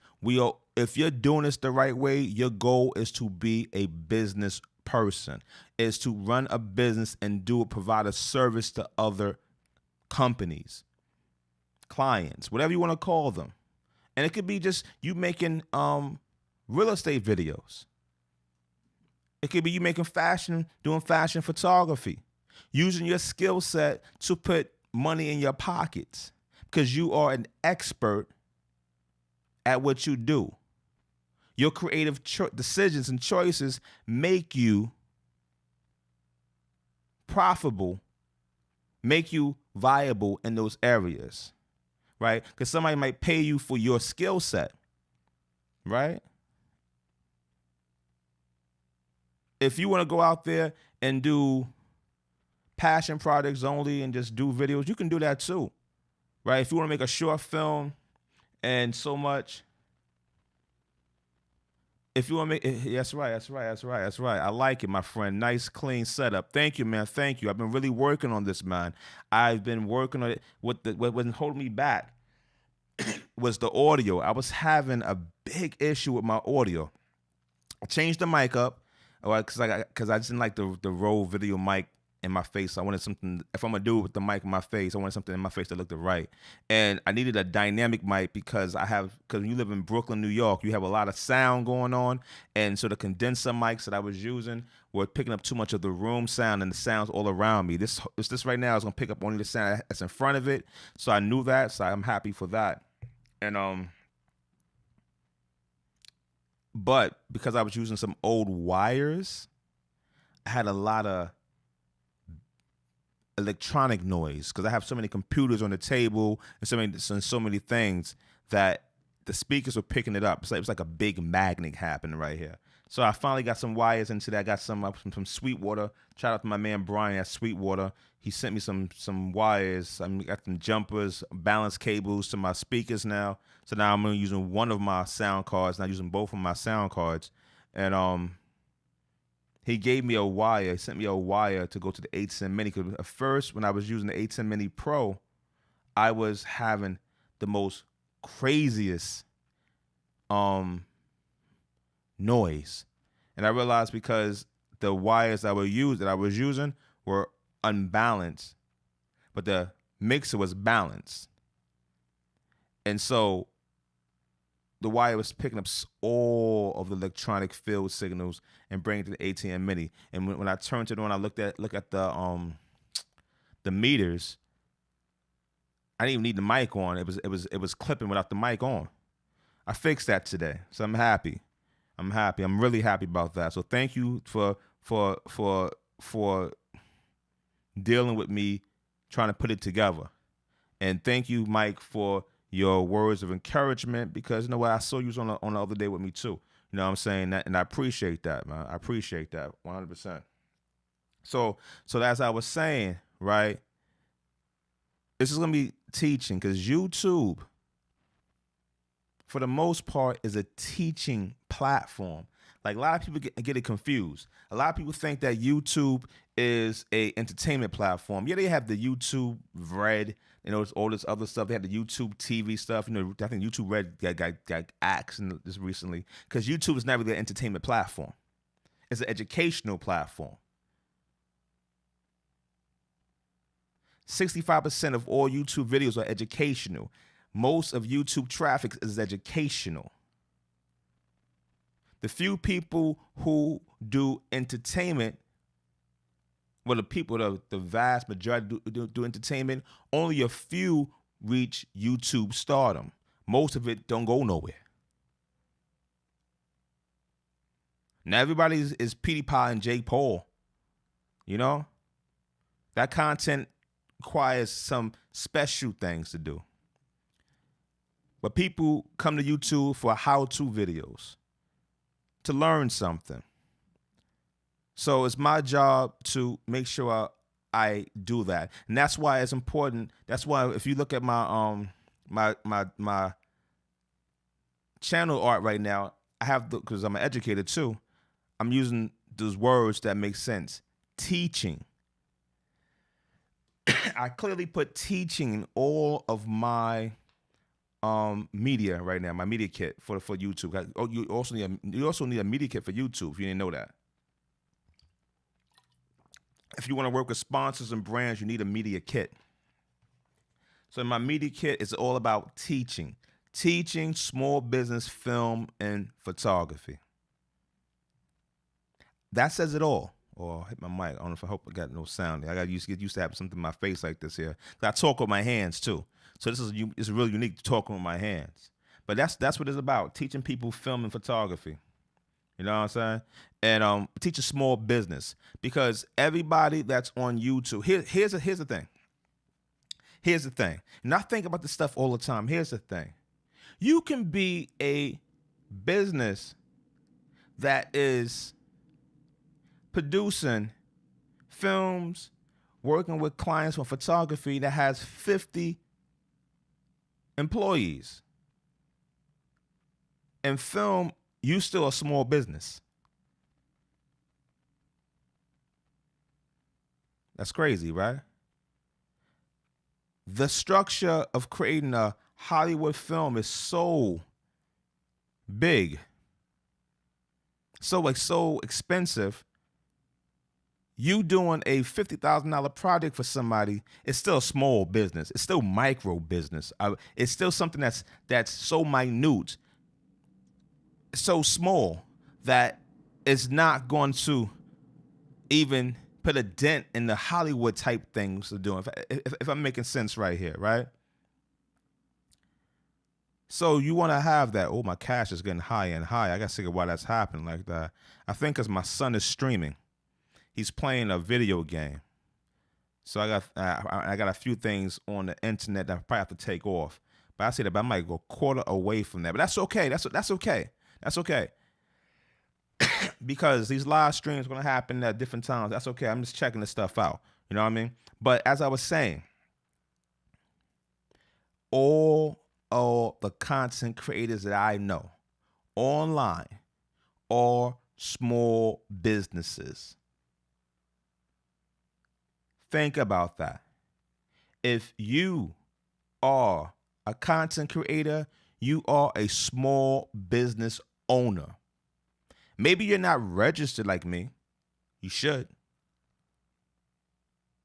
If you're doing this the right way, your goal is to be a business person, is to run a business and provide a service to other companies, clients, whatever you want to call them. And it could be just you making real estate videos. It could be you making doing fashion photography, using your skill set to put money in your pockets because you are an expert at what you do. Your creative decisions and choices make you profitable, make you viable in those areas, right? Because somebody might pay you for your skill set, right? If you want to go out there and do passion projects only and just do videos, you can do that too, right? If you want to make a short film and so much, if you want to make, that's right. I like it, my friend. Nice, clean setup. Thank you, man. Thank you. I've been really working on this, man. I've been working on it. What wasn't holding me back was the audio. I was having a big issue with my audio. I changed the mic up, because I just didn't like the Rode video mic in my face. I wanted something, if I'm gonna do it with the mic in my face, I wanted something in my face that looked right. And I needed a dynamic mic because when you live in Brooklyn, New York, you have a lot of sound going on. And so the condenser mics that I was using were picking up too much of the room sound and the sounds all around me. This right now is gonna pick up only the sound that's in front of it. So I knew that, so I'm happy for that. And but because I was using some old wires, I had a lot of electronic noise because I have so many computers on the table and so many things that the speakers were picking it up. It was like a big magnet happening right here. So I finally got some wires into that. I got some from Sweetwater. Shout out to my man Brian at Sweetwater. He sent me some wires. I got some jumpers, balance cables to my speakers now. So now I'm using one of my sound cards, not using both of my sound cards. And he gave me a wire. He sent me a wire to go to the ATEM Mini. Because at first, when I was using the ATEM Mini Pro, I was having the most craziest noise, and I realized because the wires that I was using were unbalanced, but the mixer was balanced, and so the wire was picking up all of the electronic field signals and bringing it to the ATEM Mini. And when I turned it on, I look at the meters. I didn't even need the mic on. It was clipping without the mic on. I fixed that today, so I'm happy. I'm really happy about that. So thank you for dealing with me trying to put it together. And thank you, Mike, for your words of encouragement, because you know what, I saw you on the other day with me too. You know what I'm saying? That, and I appreciate that, man. I appreciate that 100%. So as I was saying, right, this is gonna be teaching, because YouTube, for the most part, is a teaching platform. Like, a lot of people get it confused. A lot of people think that YouTube is a entertainment platform. Yeah, they have the YouTube Red, you know, all this other stuff. They have the YouTube TV stuff. You know, I think YouTube Red got axed this recently, because YouTube is not really an entertainment platform. It's an educational platform. 65% of all YouTube videos are educational. Most of YouTube traffic is educational. The few people who do entertainment, well, the vast majority do entertainment, only a few reach YouTube stardom. Most of it don't go nowhere. Now everybody is PewDiePie and Jake Paul. You know? That content requires some special things to do. But people come to YouTube for how-to videos, to learn something. So it's my job to make sure I do that. And that's why it's important. That's why if you look at my my channel art right now, I have because I'm an educator too, I'm using those words that make sense. Teaching. I clearly put teaching in all of my media right now, my media kit for YouTube. Oh, you also need a media kit for YouTube. If you didn't know that. If you want to work with sponsors and brands, you need a media kit. So my media kit is all about teaching small business film and photography. That says it all. Or hit my mic. I don't know if I hope I got no sound. I got to get used to having something in my face like this here. I talk with my hands too. So it's really unique to talking with my hands. But that's what it's about. Teaching people film and photography. You know what I'm saying? And teach a small business. Because everybody that's on YouTube, here's the thing. Here's the thing. And I think about this stuff all the time. Here's the thing. You can be a business that is producing films, working with clients for photography that has 50 employees. And film, you still a small business. That's crazy, right? The structure of creating a Hollywood film is so big, so expensive. You doing a $50,000 project for somebody, it's still a small business. It's still micro business. It's still something that's so minute, so small that it's not going to even put a dent in the Hollywood type things they're doing. If I'm making sense right here, right? So you want to have that. Oh, my cash is getting higher and higher. I got to figure why that's happening like that. I think because my son is streaming. He's playing a video game. So I got a few things on the internet that I probably have to take off. But I say that I might go a quarter away from that. But that's okay. That's okay. That's okay. Because these live streams are going to happen at different times. That's okay. I'm just checking this stuff out. You know what I mean? But as I was saying, all the content creators that I know online are small businesses. Think about that. If you are a content creator, you are a small business owner. Maybe you're not registered like me. You should.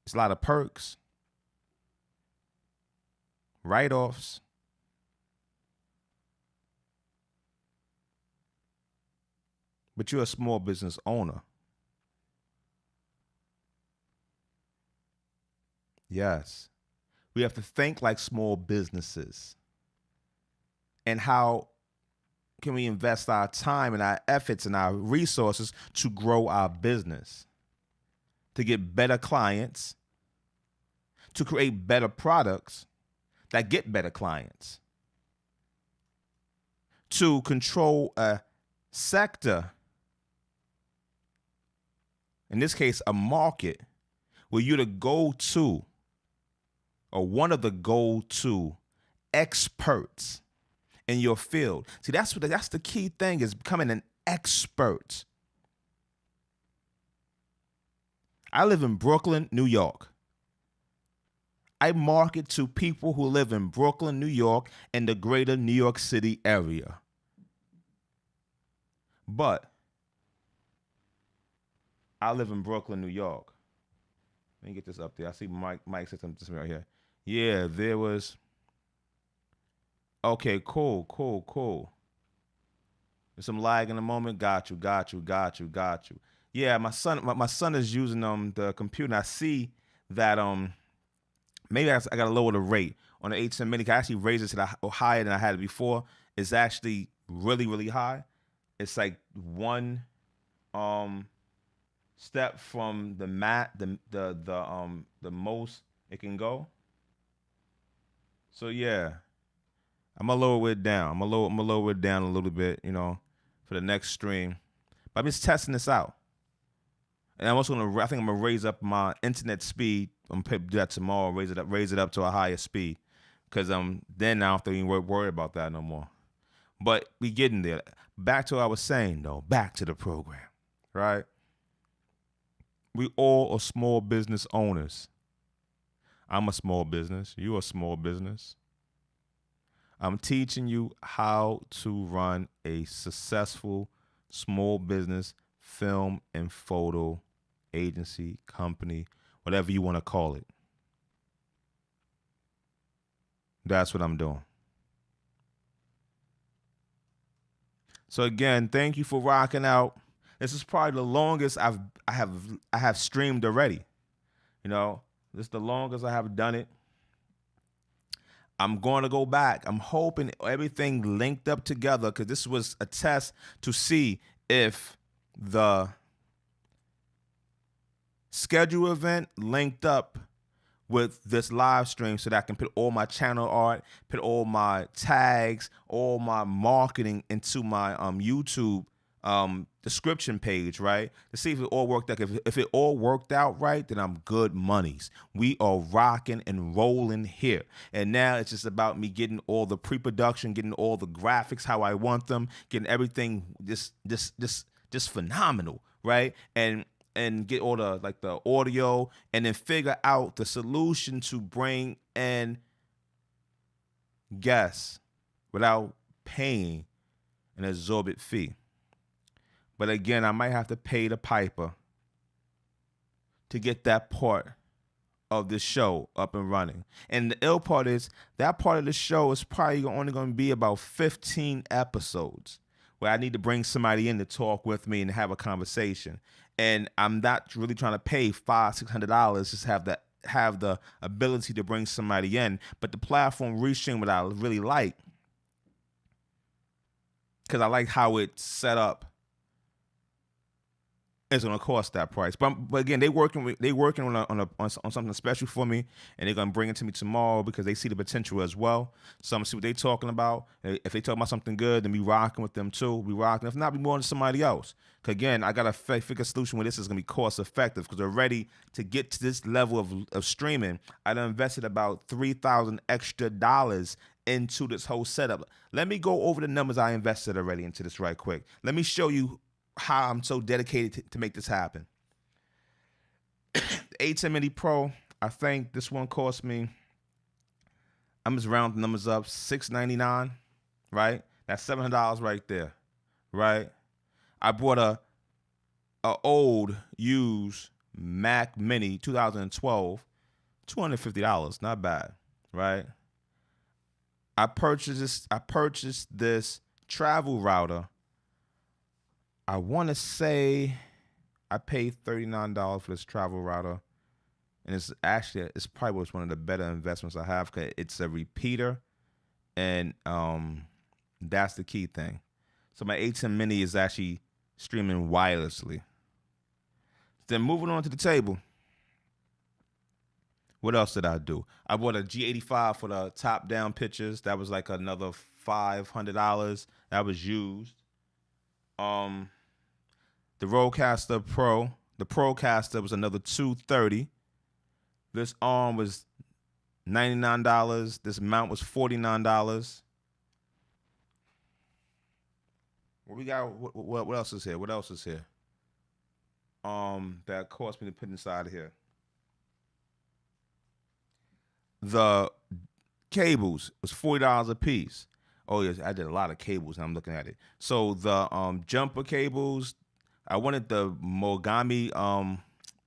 There's a lot of perks, write-offs. But you're a small business owner. Yes. We have to think like small businesses. And how can we invest our time and our efforts and our resources to grow our business, to get better clients, to create better products that get better clients, to control a sector, in this case, a market, where you're the go-to or one of the go-to experts in your field. See, that's the key thing, is becoming an expert. I live in Brooklyn, New York. I market to people who live in Brooklyn, New York, and the greater New York City area. But I live in Brooklyn, New York. Let me get this up there. I see Mike said something right here. Yeah, there was. Okay, cool. There's some lag in the moment. Got you. Yeah, my son is using the computer. And I see that maybe I gotta lower the rate on the 810 mini. I actually raise it to the higher than I had it before. It's actually really high. It's like one step from the the most it can go. So yeah, I'm gonna lower it down. I'm gonna lower it down a little bit, for the next stream. But I'm just testing this out. And I'm also I think I'm gonna raise up my internet speed. I'm gonna do that tomorrow. Raise it up to a higher speed, because then I don't have to even worry about that no more. But we getting there. Back to what I was saying though. Back to the program, right? We all are small business owners. I'm a small business. You are a small business. I'm teaching you how to run a successful small business film and photo agency, company, whatever you want to call it. That's what I'm doing. So again, thank you for rocking out. This is probably the longest I have streamed already. You know, this is the longest I have done it. I'm going to go back. I'm hoping everything linked up together because this was a test to see if the schedule event linked up with this live stream so that I can put all my channel art, put all my tags, all my marketing into my YouTube description page, right? To see if it all worked out. If it all worked out right, then I'm good monies. We are rocking and rolling here. And now it's just about me getting all the pre-production, getting all the graphics how I want them, getting everything just phenomenal, right? And get all the like the audio and then figure out the solution to bring in guests without paying an exorbitant fee. But again, I might have to pay the piper to get that part of the show up and running. And the ill part is that part of the show is probably only going to be about 15 episodes where I need to bring somebody in to talk with me and have a conversation. And I'm not really trying to pay $500-$600 just have the ability to bring somebody in. But the platform Restream, what I really like, because I like how it's set up, is going to cost that price. But again, they working on something special for me, and they're going to bring it to me tomorrow because they see the potential as well. So I'm going to see what they're talking about. If they talk about something good, then we rocking with them too. We rocking. If not, we move on to somebody else. Because again, I got to figure a solution where this is going to be cost effective because already to get to this level of streaming, I done invested about $3,000 extra into this whole setup. Let me go over the numbers I invested already into this right quick. Let me show you how I'm so dedicated to make this happen. The A10 Mini Pro, I think this one cost me, I'm just rounding the numbers up, $699, right? That's $700 right there, right? I bought a old used Mac Mini 2012, $250, not bad, right? I purchased this travel router. I want to say I paid $39 for this travel router, and it's probably one of the better investments I have because it's a repeater, and that's the key thing. So my A10 Mini is actually streaming wirelessly. Then moving on to the table. What else did I do? I bought a G85 for the top-down pictures. That was like another $500. That was used. The Rodecaster Pro, the Procaster was another $230. This arm was $99. This mount was $49. What we got? What else is here? What else is here? That cost me to put inside of here. The cables was $40 a piece. Oh yes, I did a lot of cables. And I'm looking at it. So the jumper cables, I wanted the Mogami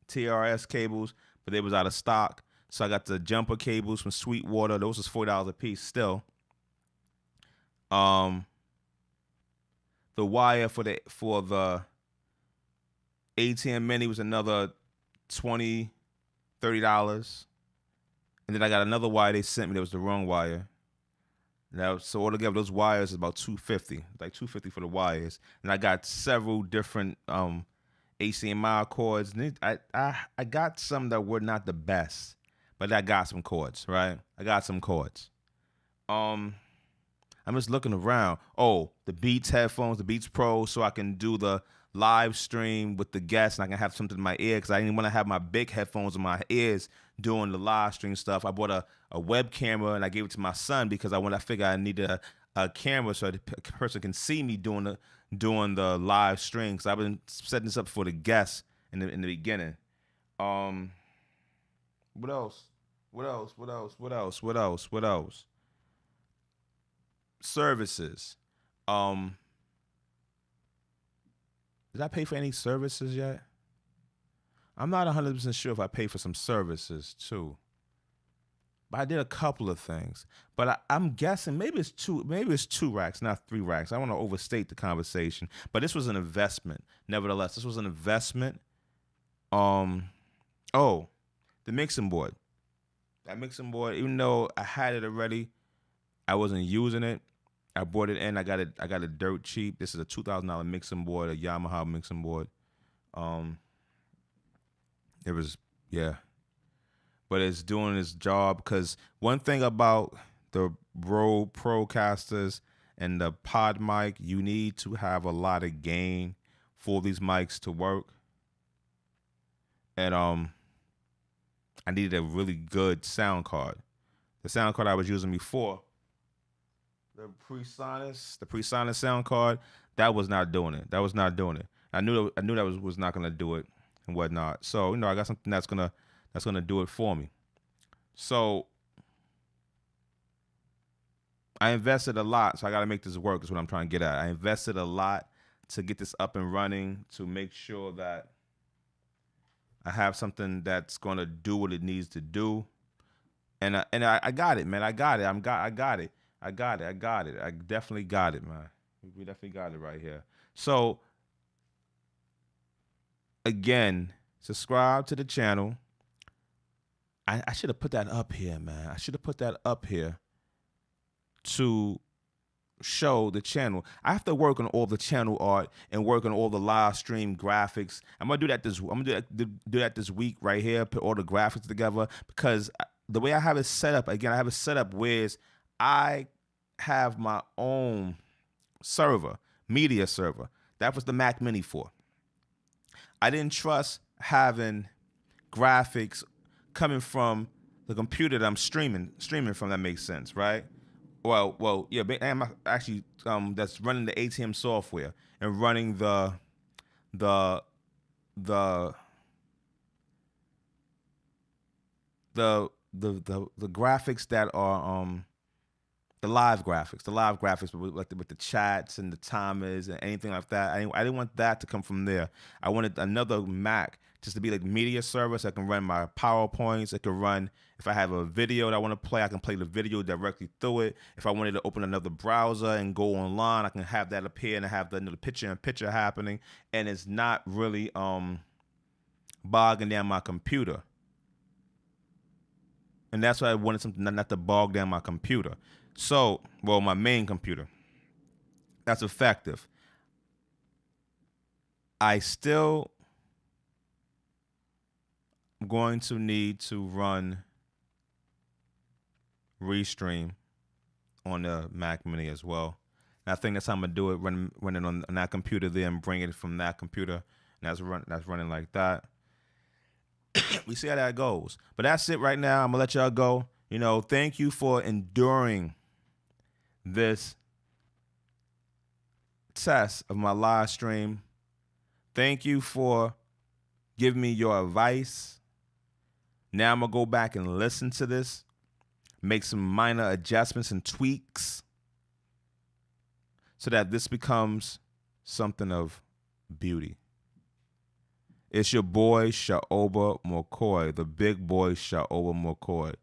TRS cables, but they was out of stock. So I got the jumper cables from Sweetwater. Those was $40 a piece still. The wire for the ATM Mini was another $20, $30. And then I got another wire they sent me that was the wrong wire. Now, so altogether, those wires is about $250, like $250 for the wires. And I got several different HDMI cords. And I got some that were not the best, but I got some cords, right? I got some cords. I'm just looking around. Oh, the Beats headphones, the Beats Pro, so I can do the live stream with the guests and I can have something in my ear because I didn't want to have my big headphones in my ears doing the live stream stuff. I bought a web camera and I gave it to my son because I figured I needed a camera so the person can see me doing the live stream. Because I've been setting this up for the guests in the beginning. What else? What else? What else? What else? What else? What else? services. Um, did I pay for any services yet? I'm not 100% sure if I paid for some services too. But I did a couple of things. But I'm guessing maybe it's 2 racks, not 3 racks. I don't want to overstate the conversation. But this was an investment. Nevertheless, this was an investment. Oh, the mixing board. That mixing board, even though I had it already, I wasn't using it. I bought it in. I got it dirt cheap. This is a $2,000 mixing board, a Yamaha mixing board. It was, yeah, but it's doing its job, because one thing about the Rode Procasters and the pod mic, you need to have a lot of gain for these mics to work. And I needed a really good sound card. The sound card I was using before, the PreSonus sound card, that was not doing it. I knew that was not gonna do it and whatnot. So I got something that's gonna do it for me. So I invested a lot, so I got to make this work. Is what I'm trying to get at. I invested a lot to get this up and running, to make sure that I have something that's gonna do what it needs to do. And I got it, man. I got it. I got it. I definitely got it, man. We definitely got it right here. So again, subscribe to the channel. I should have put that up here, man. I should have put that up here to show the channel. I have to work on all the channel art and work on all the live stream graphics. I'm gonna do that this week right here. Put all the graphics together, because the way I have it set up, again, I have it set up where I have my own server, media server. That was the Mac Mini for. I didn't trust having graphics coming from the computer that I'm streaming from. That makes sense, right? Well, yeah. I'm actually that's running the ATM software and running the graphics that are the live graphics with the chats and the timers and anything like that. I didn't want that to come from there. I wanted another Mac just to be like media server, so I can run my PowerPoints. I can run, if I have a video that I want to play, I can play the video directly through it. If I wanted to open another browser and go online, I can have that appear and have the picture happening, and it's not really bogging down my computer. And that's why I wanted something not to bog down my computer. So, my main computer. That's effective. I still am going to need to run Restream on the Mac Mini as well. And I think that's how I'm gonna do it. Run it on that computer, then bring it from that computer, and that's running like that. We see how that goes. But that's it right now. I'm gonna let y'all go. Thank you for enduring this test of my live stream. Thank you for giving me your advice. Now I'm gonna go back and listen to this, make some minor adjustments and tweaks so that this becomes something of beauty. It's your boy, Shaoba McCoy, the big boy, Shaoba McCoy.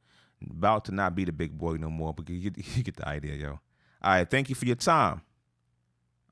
About to not be the big boy no more, but you get the idea, yo. All right, thank you for your time.